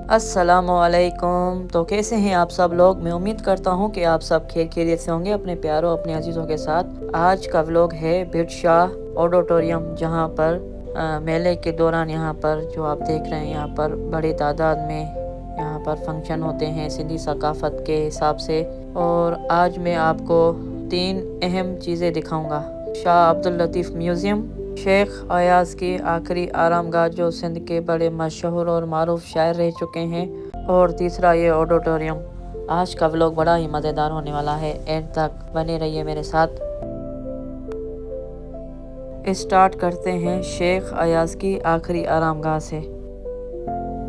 अस्सलामु अलैकुम। तो कैसे हैं आप सब लोग? मैं उम्मीद करता हूं कि आप सब खैरियत से होंगे अपने प्यारों अपने अजीज़ों के साथ। आज का व्लॉग है भिट शाह ऑडिटोरियम, जहां पर मेले के दौरान यहाँ पर जो आप देख रहे हैं यहाँ पर बड़ी तादाद में यहाँ पर फंक्शन होते हैं सिंधी सकाफ़त के हिसाब से। और आज मैं आपको 3 अहम चीज़ें दिखाऊंगा। शाह अब्दुल लतीफ़ म्यूज़ियम, शेख अयाज़ की आखिरी आरामगाह जो सिंध के बड़े मशहूर और मारूफ शायर रह चुके हैं, और तीसरा ये ऑडिटोरियम। आज का व्लॉग बड़ा ही मज़ेदार होने वाला है, एंड तक बने रहिए मेरे साथ। स्टार्ट करते हैं शेख अयाज़ की आखिरी आरामगाह से।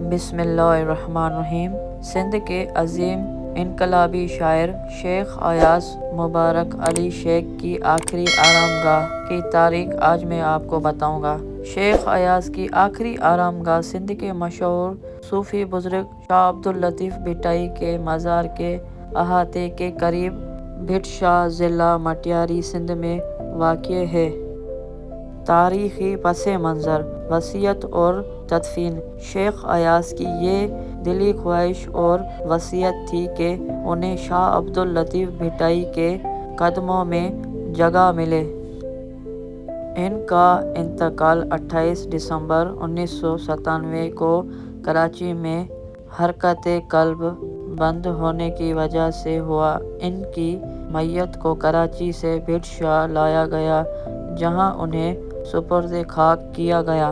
बिस्मिल्लाहिर्रहमानिर्रहीम। सिंध के अजीम इनकलाबी शायर शेख अयाज़ मुबारक अली शेख की आखिरी आरामगाह की तारीख आज मैं आपको बताऊंगा। शेख अयाज़ की आखिरी आरामगाह सिंध के मशहूर सूफ़ी बुज़ुर्ग शाह अब्दुल लतीफ़ भिटाई के मज़ार के अहाते के करीब भिट शाह ज़िला मटियारी सिंध में वाक़िअ है। तारीख़ी पसे मंज़र, वसीयत और तदफीन। शेख अयाज़ की ये दिली ख्वाहिश और वसीयत थी कि उन्हें शाह अब्दुल लतीफ़ भिटाई के कदमों में जगह मिले। इनका इंतकाल 28 दिसंबर 1997 को कराची में हरकत कल्ब बंद होने की वजह से हुआ। इनकी मैयत को कराची से भिट शाह लाया गया, जहां उन्हें सुपुर्द खाक किया गया।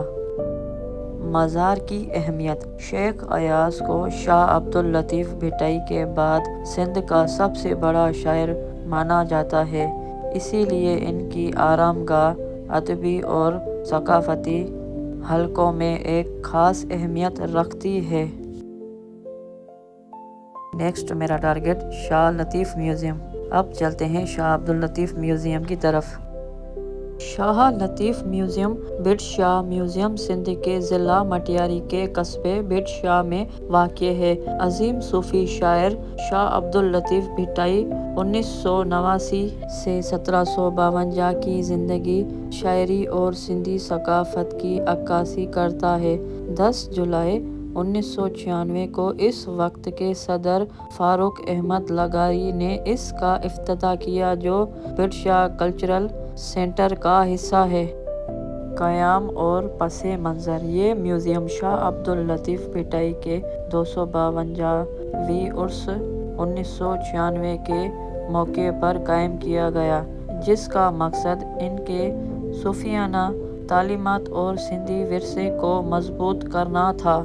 मज़ार की अहमियत। शेख अयाज़ को शाह अब्दुल लतीफ़ भिटाई के बाद सिंध का सबसे बड़ा शायर माना जाता है, इसीलिए इनकी आरामगाह अदबी और सकाफ़ती हलकों में एक ख़ास अहमियत रखती है। नेक्स्ट मेरा टारगेट शाह लतीफ़ म्यूज़ियम। अब चलते हैं शाह अब्दुल लतीफ़ म्यूज़ियम की तरफ। शाह लतीफ़ म्यूज़ियम भिट शाह म्यूज़ियम सिंध के ज़िला मटियारी के कस्बे भिट शाह में वाक़िअ है। अजीम सूफ़ी शायर शाह अब्दुल लतीफ़ भिटाई 1989 से 1752 की ज़िंदगी, शायरी और सिंधी सकाफ़त की अक्कासी करता है। 10 जुलाई 1996 को इस वक्त के सदर फ़ारूक अहमद लगारी ने इसका इफ्तिताह किया, जो भिट शाह कल्चरल सेंटर का हिस्सा है। क़याम और पसे मंज़र। ये म्यूज़ियम शाह अब्दुल लतीफ़ भिटाई के 252वीं उर्स 1996 के मौके पर कायम किया गया, जिसका मकसद इनके सूफियाना तालीमात और सिंधी विरसे को मजबूत करना था।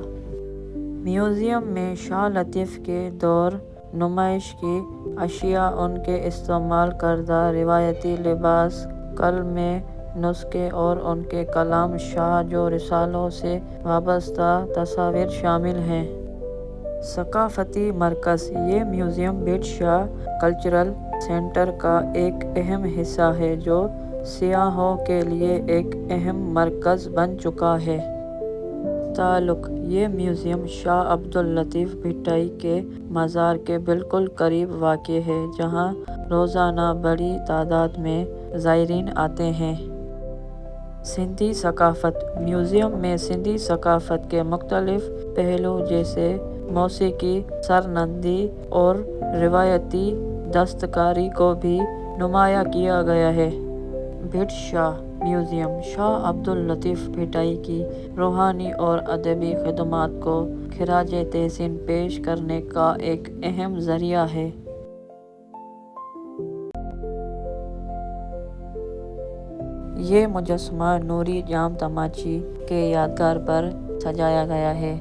म्यूज़ियम में शाह लतीफ़ के दौर नुमाइश की अशिया, उनके इस्तेमाल करदा रिवायती लिबास, कलमे नुस्खे और उनके कलाम शाह जो रिसालों से वाबस्ता तस्वीर शामिल हैं। सकाफ़ती मरकज़। ये म्यूज़ियम भिट शाह कल्चरल सेंटर का एक अहम हिस्सा है, जो सियाहों के लिए एक अहम मरकज़ बन चुका है। ताल्लुक़। ये म्यूज़ियम शाह अब्दुल लतीफ़ भिटाई के मज़ार के बिल्कुल करीब वाक़िअ है, जहाँ रोज़ाना बड़ी तादाद में ज़ायरीन आते हैं। सिंधी सकाफ़त। म्यूज़ियम में सिंधी सकाफ़त के मुख्तलिफ पहलू जैसे मौसीकी, सरनंदी और रिवायती दस्तकारी को भी नुमायाँ किया गया है। भिट शाह म्यूज़ियम शाह अब्दुल लतीफ़ भिटाई की रूहानी और अदबी खिदमात को खिराज तहसीन पेश करने का एक अहम ज़रिया है। ये मुजस्समा नूरी जाम तमाची के यादगार पर सजाया गया है।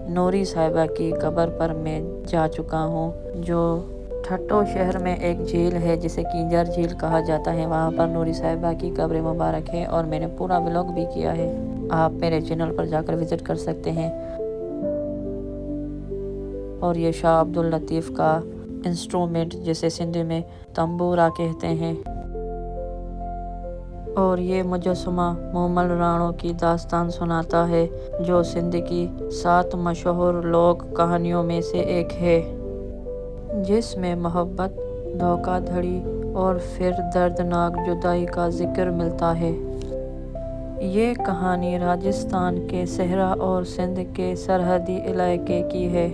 नूरी साहिबा की कब्र पर मैं जा चुका हूँ, जो ठट्टो शहर में एक झील है जिसे कींजर झील कहा जाता है। वहाँ पर नूरी साहिबा की कब्र मुबारक है, और मैंने पूरा व्लॉग भी किया है। आप मेरे चैनल पर जाकर विज़िट कर सकते हैं। और ये शाह अब्दुल लतीफ़ का इंस्ट्रूमेंट जिसे सिंधी में तंबूरा कहते हैं। और ये मुजस्समा मोमल राणो की दास्तान सुनाता है, जो सिंध की 7 मशहूर लोक कहानियों में से एक है, जिसमें मोहब्बत, धोखाधड़ी और फिर दर्दनाक जुदाई का जिक्र मिलता है। یہ کہانی راجستھان کے صحرا اور سندھ کے سرحدی علاقے کی ہے،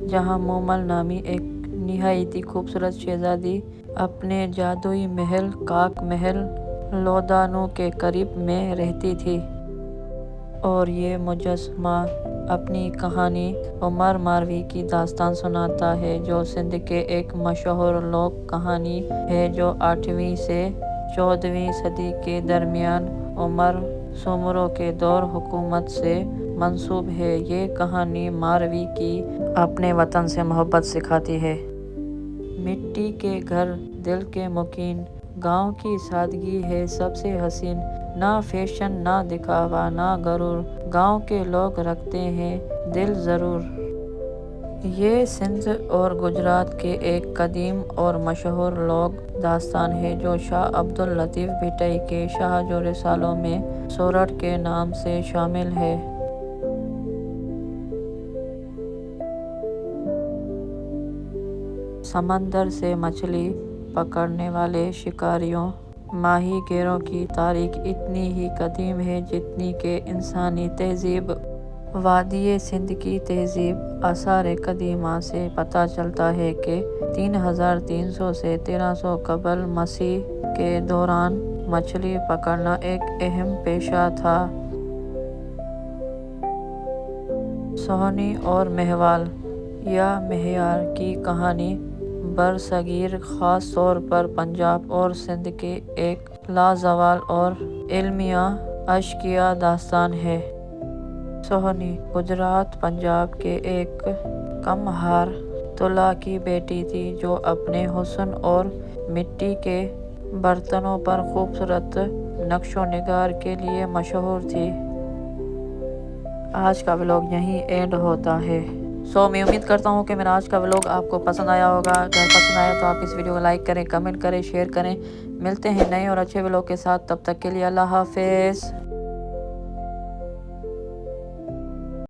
جہاں مومل نامی ایک نہایت خوبصورت شہزادی اپنے جادوئی محل کاک محل لودانو کے قریب میں رہتی تھی، اور یہ مجسمہ اپنی کہانی عمر ماروی کی داستان سناتا ہے، جو سندھ کے ایک مشہور لوک کہانی ہے جو 8ویں سے 14ویں صدی کے درمیان عمر سومرو کے دور حکومت سے منسوب ہے۔ یہ کہانی ماروی کی اپنے وطن سے محبت سکھاتی ہے۔ مٹی کے گھر دل کے مکین، گاؤں کی سادگی ہے سب سے حسین، نہ فیشن نہ دکھاوا نہ غرور، گاؤں کے لوگ رکھتے ہیں دل ضرور۔ یہ سندھ اور گجرات کے ایک قدیم اور مشہور لوک داستان ہے جو شاہ عبداللطیف بھٹائی کے شاہ جو رسالوں میں سورٹ کے نام سے شامل ہے۔ سمندر سے مچھلی پکڑنے والے شکاریوں ماہی گیروں کی تاریخ اتنی ہی قدیم ہے جتنی کہ انسانی تہذیب۔ وادی سندھ کی تہذیب آثار قدیمہ سے پتہ چلتا ہے کہ 3300 سے 1300 قبل مسیح کے دوران مچھلی پکڑنا ایک اہم پیشہ تھا۔ سوہنی اور مہوال یا مہیار کی کہانی برصغیر خاص طور پر پنجاب اور سندھ کے ایک لازوال اور علمیہ اشقیہ داستان ہے۔ سوہنی گجرات پنجاب کے ایک کمہار تُلا کی بیٹی تھی جو اپنے حسن اور مٹی کے برتنوں پر خوبصورت نقش و نگار کے لیے مشہور تھی۔ آج کا ولاگ یہیں اینڈ ہوتا ہے۔ میں امید کرتا ہوں کہ میرا آج کا ولاگ آپ کو پسند آیا ہوگا۔ اگر پسند آیا تو آپ اس ویڈیو کو لائک کریں، کمنٹ کریں، شیئر کریں۔ ملتے ہیں نئے اور اچھے ولاگ کے ساتھ، تب تک کے لیے اللہ حافظ۔